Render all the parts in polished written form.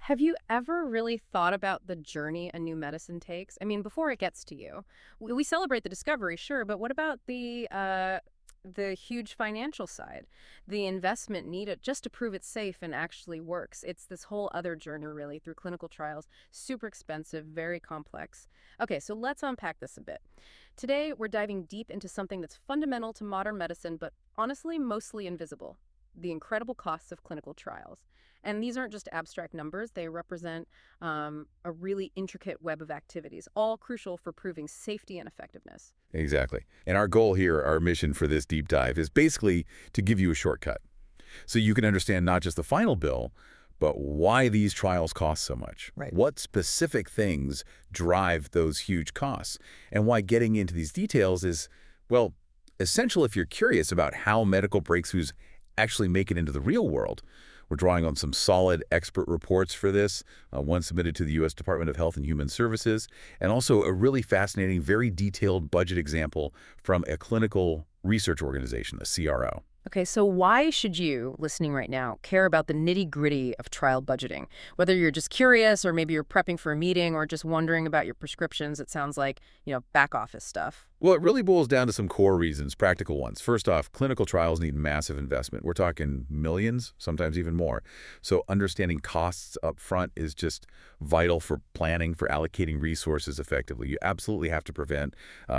Have you ever really thought about the journey a new medicine takes? I mean, before it gets to you, we celebrate the discovery, sure, but what about the huge financial side, the investment needed just to prove it's safe and actually works? It's this whole other journey, really, through clinical trials. Super expensive, very complex. Okay, so let's unpack this a bit. Today, we're diving deep into something that's fundamental to modern medicine, but honestly, mostly invisible: the incredible costs of clinical trials. And these aren't just abstract numbers, they represent a really intricate web of activities, all crucial for proving safety and effectiveness. Exactly. And our goal here, our mission for this deep dive is basically to give you a shortcut so you can understand not just the final bill, but why these trials cost so much. Right. What specific things drive those huge costs, and why getting into these details is, well, essential if you're curious about how medical breakthroughs actually make it into the real world. We're drawing on some solid expert reports for this, one submitted to the U.S. Department of Health and Human Services, and also a really fascinating, very detailed budget example from a clinical research organization, a CRO. Okay, so why should you, listening right now, care about the nitty-gritty of trial budgeting? Whether you're just curious or maybe you're prepping for a meeting or just wondering about your prescriptions, it sounds like, back office stuff. Well, it really boils down to some core reasons, practical ones. First off, clinical trials need massive investment. We're talking millions, sometimes even more. So understanding costs up front is just vital for planning, for allocating resources effectively. You absolutely have to prevent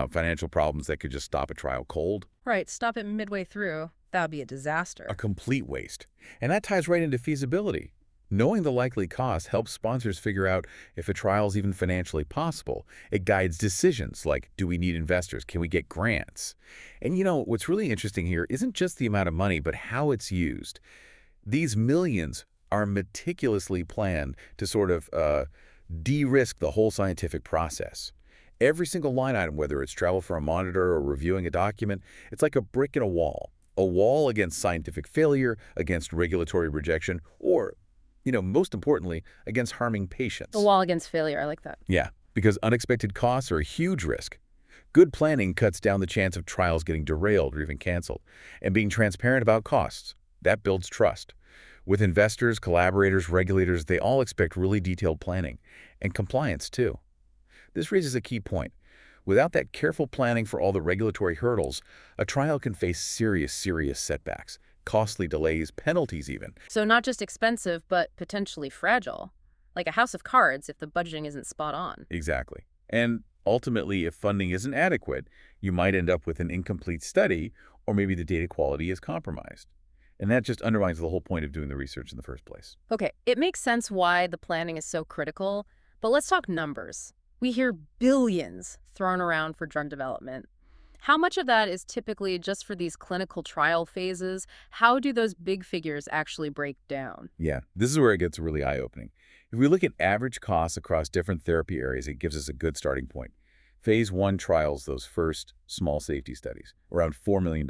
financial problems that could just stop a trial cold. Right, stop it midway through. That would be a disaster. A complete waste. And that ties right into feasibility. Knowing the likely cost helps sponsors figure out if a trial is even financially possible. It guides decisions like, do we need investors? Can we get grants? And what's really interesting here isn't just the amount of money, but how it's used. These millions are meticulously planned to sort of de-risk the whole scientific process. Every single line item, whether it's travel for a monitor or reviewing a document, it's like a brick in a wall. A wall against scientific failure, against regulatory rejection, or, most importantly, against harming patients. The wall against failure, I like that. Yeah, because unexpected costs are a huge risk. Good planning cuts down the chance of trials getting derailed or even canceled. And being transparent about costs, that builds trust. With investors, collaborators, regulators, they all expect really detailed planning. And compliance, too. This raises a key point. Without that careful planning for all the regulatory hurdles, a trial can face serious setbacks, costly delays, penalties even. So not just expensive, but potentially fragile. Like a house of cards if the budgeting isn't spot on. Exactly. And ultimately, if funding isn't adequate, you might end up with an incomplete study, or maybe the data quality is compromised. And that just undermines the whole point of doing the research in the first place. Okay, it makes sense why the planning is so critical, but let's talk numbers. We hear billions thrown around for drug development. How much of that is typically just for these clinical trial phases? How do those big figures actually break down? Yeah, this is where it gets really eye-opening. If we look at average costs across different therapy areas, it gives us a good starting point. Phase 1 trials, those first small safety studies, around $4 million.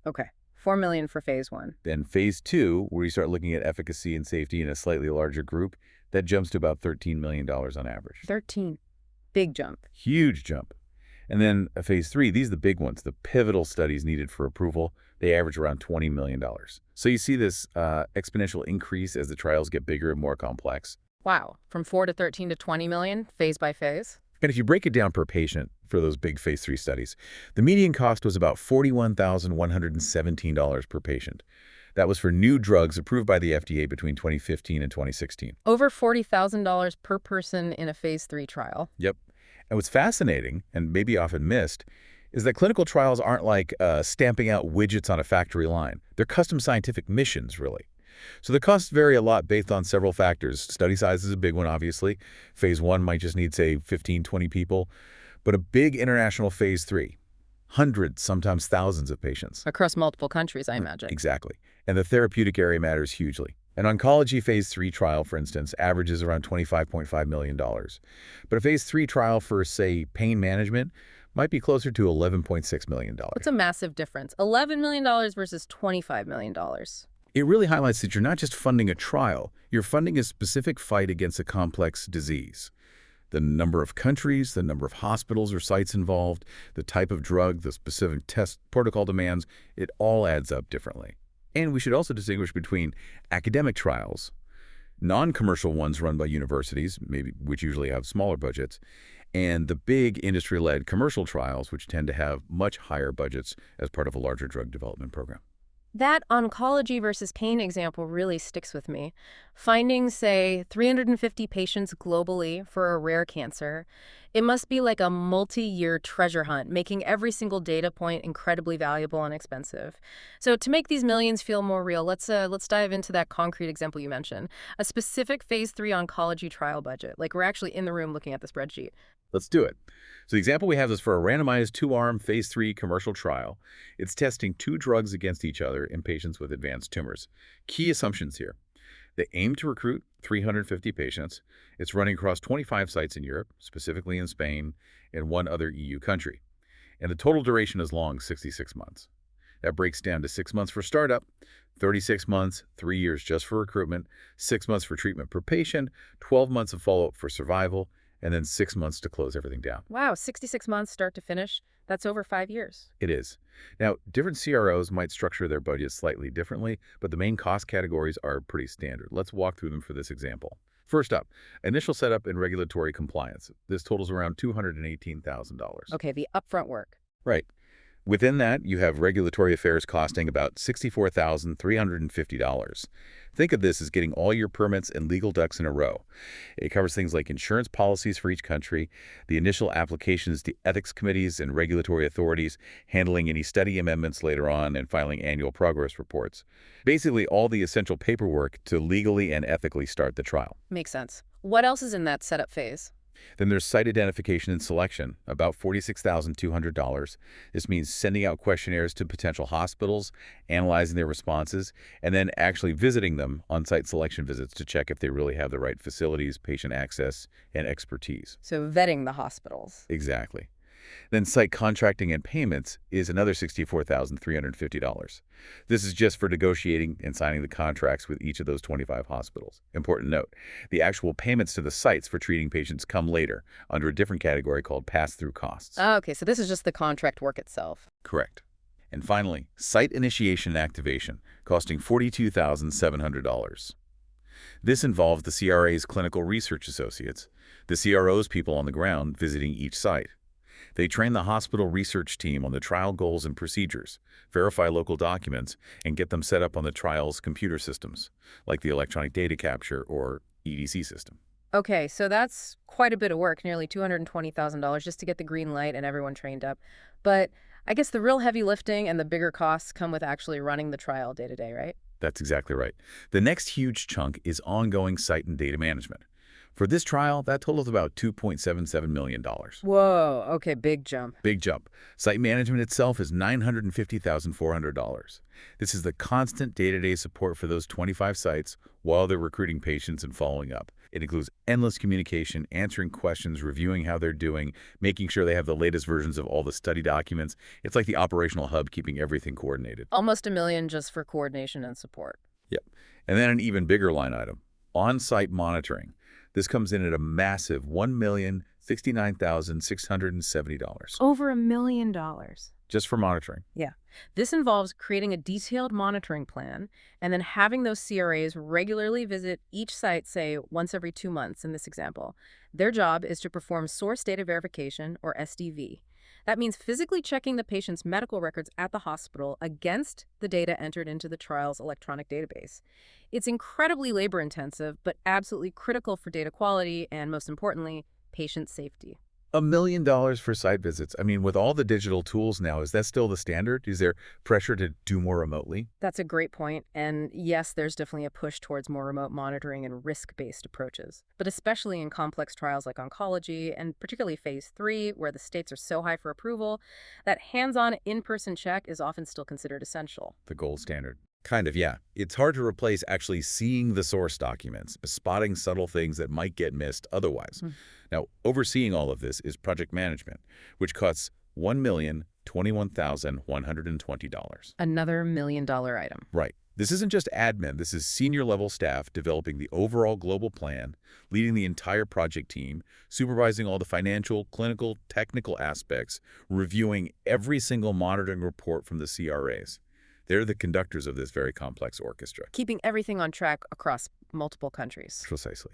Okay, $4 million for phase 1. Then phase 2, where you start looking at efficacy and safety in a slightly larger group, that jumps to about $13 million on average. 13. Big jump. Huge jump. And then phase 3, these are the big ones, the pivotal studies needed for approval. They average around $20 million. So you see this exponential increase as the trials get bigger and more complex. Wow, from 4 to 13 to 20 million, phase by phase? And if you break it down per patient for those big phase 3 studies, the median cost was about $41,117 per patient. That was for new drugs approved by the FDA between 2015 and 2016. Over $40,000 per person in a phase 3 trial. Yep. And what's fascinating, and maybe often missed, is that clinical trials aren't like stamping out widgets on a factory line. They're custom scientific missions, really. So the costs vary a lot based on several factors. Study size is a big one, obviously. Phase 1 might just need, say, 15, 20 people. But a big international phase 3, hundreds, sometimes thousands of patients. Across multiple countries, I imagine. Exactly. And the therapeutic area matters hugely. An oncology phase 3 trial, for instance, averages around $25.5 million. But a phase 3 trial for, say, pain management might be closer to $11.6 million. What's a massive difference? $11 million versus $25 million. It really highlights that you're not just funding a trial, you're funding a specific fight against a complex disease. The number of countries, the number of hospitals or sites involved, the type of drug, the specific test protocol demands, it all adds up differently. And we should also distinguish between academic trials, Non-commercial ones run by universities, maybe which usually have smaller budgets, and the big industry-led commercial trials, which tend to have much higher budgets as part of a larger drug development program. That oncology versus pain example really sticks with me. Finding, say, 350 patients globally for a rare cancer, it must be like a multi-year treasure hunt, making every single data point incredibly valuable and expensive. So to make these millions feel more real, let's dive into that concrete example you mentioned, a specific phase 3 oncology trial budget. Like we're actually in the room looking at the spreadsheet. Let's do it. So the example we have is for a randomized two-arm phase 3 commercial trial. It's testing two drugs against each other in patients with advanced tumors. Key assumptions here. They aim to recruit 350 patients. It's running across 25 sites in Europe, specifically in Spain, and one other EU country. And the total duration is long, 66 months. That breaks down to 6 months for startup, 36 months, 3 years just for recruitment, 6 months for treatment per patient, 12 months of follow-up for survival, and then 6 months to close everything down. Wow, 66 months start to finish. That's over 5 years. It is. Now, different CROs might structure their budgets slightly differently, but the main cost categories are pretty standard. Let's walk through them for this example. First up, initial setup and regulatory compliance. This totals around $218,000. Okay, the upfront work. Right. Within that, you have regulatory affairs costing about $64,350. Think of this as getting all your permits and legal ducks in a row. It covers things like insurance policies for each country, the initial applications to ethics committees and regulatory authorities, handling any study amendments later on, and filing annual progress reports. Basically, all the essential paperwork to legally and ethically start the trial. Makes sense. What else is in that setup phase? Then there's site identification and selection, about $46,200. This means sending out questionnaires to potential hospitals, analyzing their responses, and then actually visiting them on site selection visits to check if they really have the right facilities, patient access, and expertise. So vetting the hospitals. Exactly. Then site contracting and payments is another $64,350. This is just for negotiating and signing the contracts with each of those 25 hospitals. Important note, the actual payments to the sites for treating patients come later under a different category called pass-through costs. Oh, okay, so this is just the contract work itself. Correct. And finally, site initiation and activation, costing $42,700. This involves the CRA's clinical research associates, the CRO's people on the ground visiting each site. They train the hospital research team on the trial goals and procedures, verify local documents, and get them set up on the trial's computer systems, like the electronic data capture or EDC system. Okay, so that's quite a bit of work, nearly $220,000 just to get the green light and everyone trained up. But I guess the real heavy lifting and the bigger costs come with actually running the trial day to day, right? That's exactly right. The next huge chunk is ongoing site and data management. For this trial, that totals about $2.77 million. Whoa, okay, big jump. Big jump. Site management itself is $950,400. This is the constant day-to-day support for those 25 sites while they're recruiting patients and following up. It includes endless communication, answering questions, reviewing how they're doing, making sure they have the latest versions of all the study documents. It's like the operational hub keeping everything coordinated. Almost $1 million just for coordination and support. Yep. And then an even bigger line item, on-site monitoring. This comes in at a massive $1,069,670. Over $1 million. Just for monitoring. Yeah. This involves creating a detailed monitoring plan and then having those CRAs regularly visit each site, say, once every 2 months in this example. Their job is to perform source data verification, or SDV. That means physically checking the patient's medical records at the hospital against the data entered into the trial's electronic database. It's incredibly labor-intensive, but absolutely critical for data quality and, most importantly, patient safety. $1 million for site visits. I mean, with all the digital tools now, is that still the standard? Is there pressure to do more remotely? That's a great point. And yes, there's definitely a push towards more remote monitoring and risk-based approaches. But especially in complex trials like oncology, and particularly phase 3, where the stakes are so high for approval, that hands-on in-person check is often still considered essential. The gold standard. Kind of, yeah. It's hard to replace actually seeing the source documents, spotting subtle things that might get missed otherwise. Now, overseeing all of this is project management, which costs $1,021,120. Another $1 million item. Right. This isn't just admin. This is senior-level staff developing the overall global plan, leading the entire project team, supervising all the financial, clinical, technical aspects, reviewing every single monitoring report from the CRAs. They're the conductors of this very complex orchestra. Keeping everything on track across multiple countries. Precisely.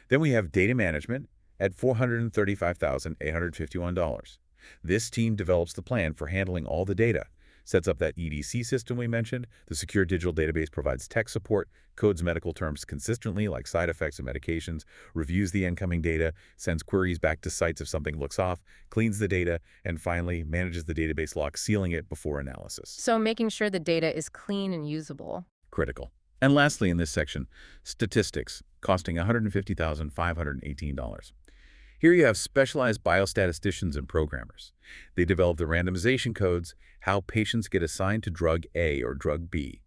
Then we have data management at $435,851. This team develops the plan for handling all the data, sets up that EDC system we mentioned. The secure digital database provides tech support, codes medical terms consistently like side effects and medications, reviews the incoming data, sends queries back to sites if something looks off, cleans the data, and finally manages the database lock, sealing it before analysis. So making sure the data is clean and usable. Critical. And lastly in this section, statistics, costing $150,518. Here you have specialized biostatisticians and programmers. They develop the randomization codes, how patients get assigned to drug A or drug B,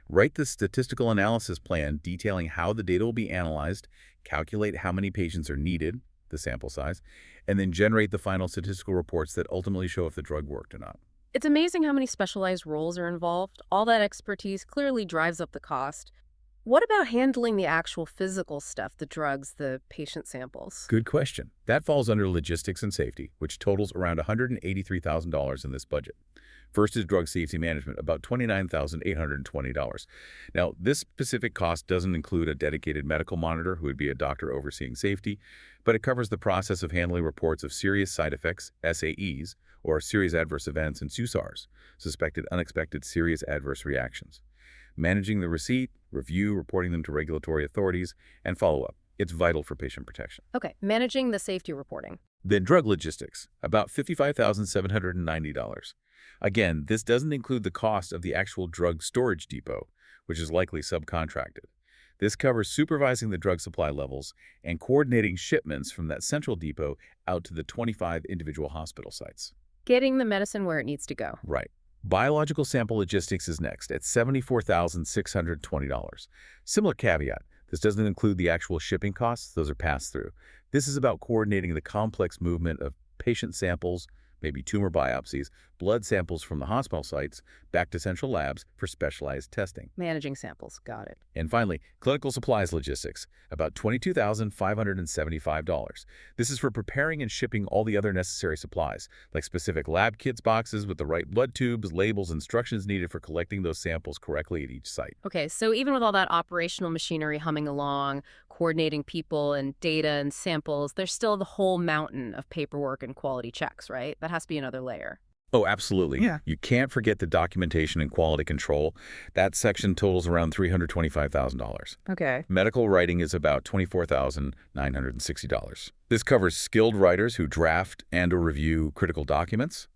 write the statistical analysis plan detailing how the data will be analyzed, calculate how many patients are needed, the sample size, and then generate the final statistical reports that ultimately show if the drug worked or not. It's amazing how many specialized roles are involved. All that expertise clearly drives up the cost. What about handling the actual physical stuff, the drugs, the patient samples? Good question. That falls under logistics and safety, which totals around $183,000 in this budget. First is drug safety management, about $29,820. Now, this specific cost doesn't include a dedicated medical monitor who would be a doctor overseeing safety, but it covers the process of handling reports of serious side effects, SAEs, or serious adverse events and SUSARs, suspected unexpected serious adverse reactions. Managing the receipt, review, reporting them to regulatory authorities, and follow-up. It's vital for patient protection. Okay, managing the safety reporting. Then drug logistics, about $55,790. Again, this doesn't include the cost of the actual drug storage depot, which is likely subcontracted. This covers supervising the drug supply levels and coordinating shipments from that central depot out to the 25 individual hospital sites. Getting the medicine where it needs to go. Right. Biological sample logistics is next at $74,620. Similar caveat, this doesn't include the actual shipping costs, those are passed through. This is about coordinating the complex movement of patient samples, maybe tumor biopsies, blood samples from the hospital sites back to central labs for specialized testing. Managing samples, got it. And finally, clinical supplies logistics, about $22,575. This is for preparing and shipping all the other necessary supplies, like specific lab kits boxes with the right blood tubes, labels, instructions needed for collecting those samples correctly at each site. Okay, so even with all that operational machinery humming along, coordinating people and data and samples, there's still the whole mountain of paperwork and quality checks, right? That has to be another layer. Oh, absolutely. Yeah. You can't forget the documentation and quality control. That section totals around $325,000. Okay. Medical writing is about $24,960. This covers skilled writers who draft and/or review critical documents,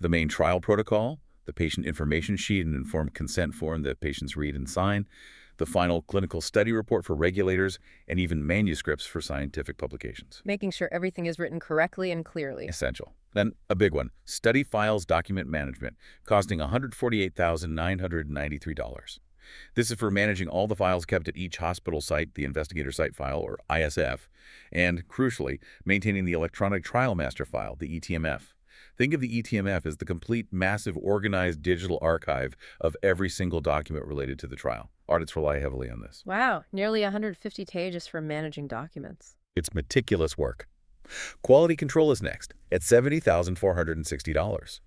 the main trial protocol, the patient information sheet and informed consent form that patients read and sign, the final clinical study report for regulators, and even manuscripts for scientific publications. Making sure everything is written correctly and clearly. Essential. Then a big one, study files document management, costing $148,993. This is for managing all the files kept at each hospital site, the investigator site file, or ISF, and, crucially, maintaining the electronic trial master file, the eTMF. Think of the eTMF as the complete, massive, organized digital archive of every single document related to the trial. Audits rely heavily on this. Wow, nearly 150 pages for managing documents. It's meticulous work. Quality control is next, at $70,460.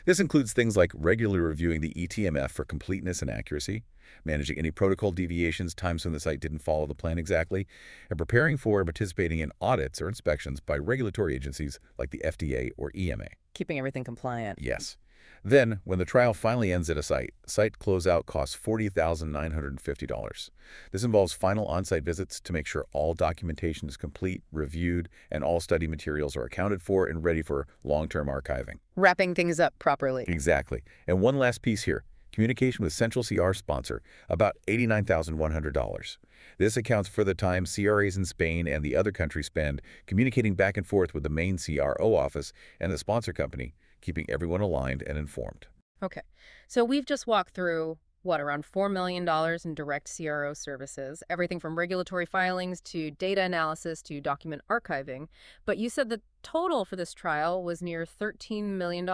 This includes things like regularly reviewing the eTMF for completeness and accuracy, managing any protocol deviations, times when the site didn't follow the plan exactly, and preparing for and participating in audits or inspections by regulatory agencies like the FDA or EMA. Keeping everything compliant. Yes. Then, when the trial finally ends at a site closeout costs $40,950. This involves final on-site visits to make sure all documentation is complete, reviewed, and all study materials are accounted for and ready for long-term archiving. Wrapping things up properly. Exactly. And one last piece here. Communication with Central CR sponsor, about $89,100. This accounts for the time CRAs in Spain and the other countries spend communicating back and forth with the main CRO office and the sponsor company, keeping everyone aligned and informed. Okay, so we've just walked through, around $4 million in direct CRO services, everything from regulatory filings to data analysis to document archiving. But you said the total for this trial was near $13 million.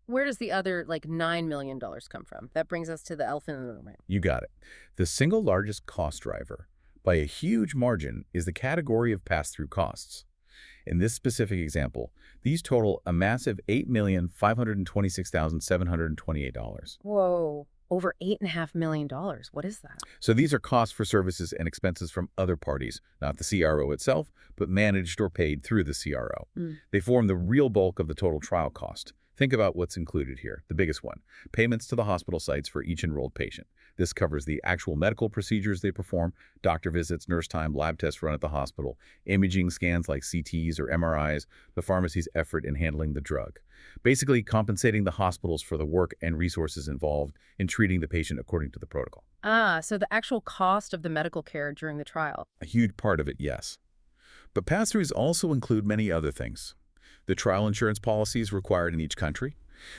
Where does the other, $9 million come from? That brings us to the elephant in the room. You got it. The single largest cost driver, by a huge margin, is the category of pass-through costs. In this specific example, these total a massive $8,526,728. Whoa. Over $8.5 million. What is that? So these are costs for services and expenses from other parties, not the CRO itself, but managed or paid through the CRO. Mm. They form the real bulk of the total trial cost. Think about what's included here, the biggest one, payments to the hospital sites for each enrolled patient. This covers the actual medical procedures they perform, doctor visits, nurse time, lab tests run at the hospital, imaging scans like CTs or MRIs, the pharmacy's effort in handling the drug. Basically compensating the hospitals for the work and resources involved in treating the patient according to the protocol. Ah, so the actual cost of the medical care during the trial. A huge part of it, yes. But pass-throughs also include many other things. The trial insurance policies required in each country,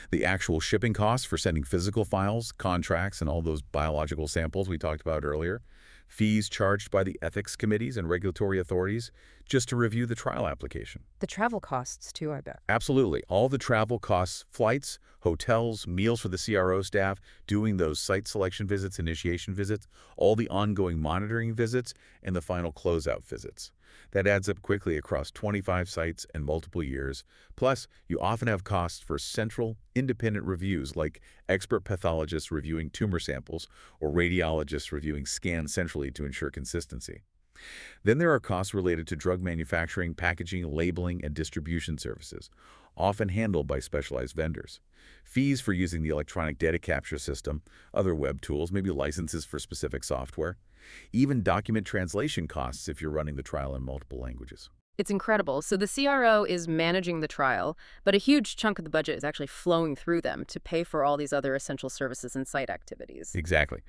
the actual shipping costs for sending physical files, contracts, and all those biological samples we talked about earlier, fees charged by the ethics committees and regulatory authorities just to review the trial application. The travel costs, too, I bet. Absolutely. All the travel costs, flights, hotels, meals for the CRO staff, doing those site selection visits, initiation visits, all the ongoing monitoring visits, and the final closeout visits. That adds up quickly across 25 sites and multiple years. Plus, you often have costs for central, independent reviews like expert pathologists reviewing tumor samples or radiologists reviewing scans centrally to ensure consistency. Then there are costs related to drug manufacturing, packaging, labeling, and distribution services, often handled by specialized vendors. Fees for using the electronic data capture system, other web tools, maybe licenses for specific software. Even document translation costs if you're running the trial in multiple languages. It's incredible. So the CRO is managing the trial, but a huge chunk of the budget is actually flowing through them to pay for all these other essential services and site activities. Exactly.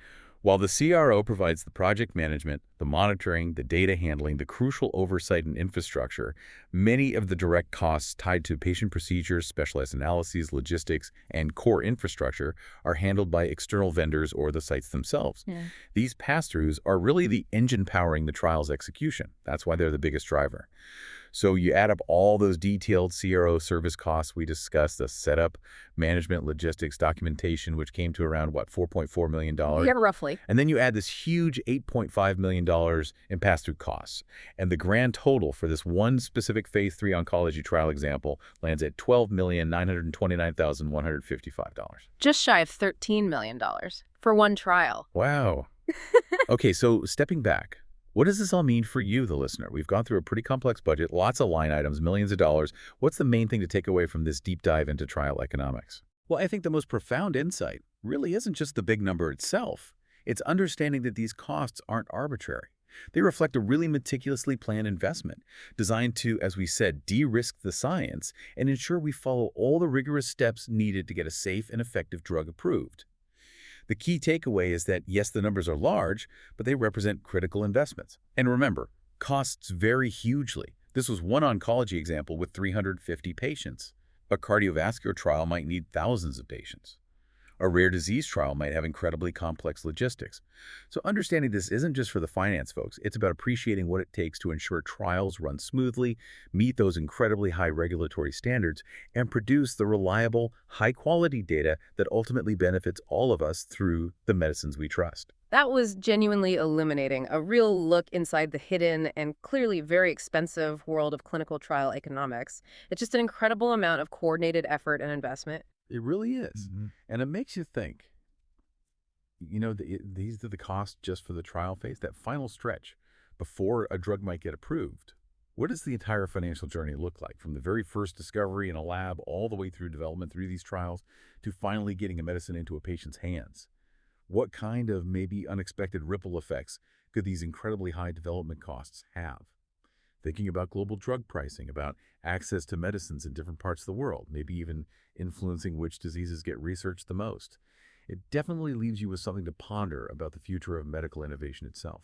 While the CRO provides the project management, the monitoring, the data handling, the crucial oversight and infrastructure, many of the direct costs tied to patient procedures, specialized analyses, logistics, and core infrastructure are handled by external vendors or the sites themselves. Yeah. These pass-throughs are really the engine powering the trial's execution. That's why they're the biggest driver. So you add up all those detailed CRO service costs we discussed, the setup, management, logistics, documentation, which came to around, what, $4.4 million? Yeah, roughly. And then you add this huge $8.5 million in pass-through costs. And the grand total for this one specific Phase 3 oncology trial example lands at $12,929,155. Just shy of $13 million for one trial. Wow. Okay, so stepping back, what does this all mean for you, the listener? We've gone through a pretty complex budget, lots of line items, millions of dollars. What's the main thing to take away from this deep dive into trial economics? Well, I think the most profound insight really isn't just the big number itself. It's understanding that these costs aren't arbitrary. They reflect a really meticulously planned investment designed to, as we said, de-risk the science and ensure we follow all the rigorous steps needed to get a safe and effective drug approved. The key takeaway is that, yes, the numbers are large, but they represent critical investments. And remember, costs vary hugely. This was one oncology example with 350 patients. A cardiovascular trial might need thousands of patients. A rare disease trial might have incredibly complex logistics. So understanding this isn't just for the finance folks. It's about appreciating what it takes to ensure trials run smoothly, meet those incredibly high regulatory standards, and produce the reliable, high-quality data that ultimately benefits all of us through the medicines we trust. That was genuinely illuminating, a real look inside the hidden and clearly very expensive world of clinical trial economics. It's just an incredible amount of coordinated effort and investment. It really is. And it makes you think, these are the costs just for the trial phase, that final stretch before a drug might get approved. What does the entire financial journey look like, from the very first discovery in a lab all the way through development, through these trials, to finally getting a medicine into a patient's hands? What kind of maybe unexpected ripple effects could these incredibly high development costs have? Thinking about global drug pricing, about access to medicines in different parts of the world, maybe even influencing which diseases get researched the most. It definitely leaves you with something to ponder about the future of medical innovation itself.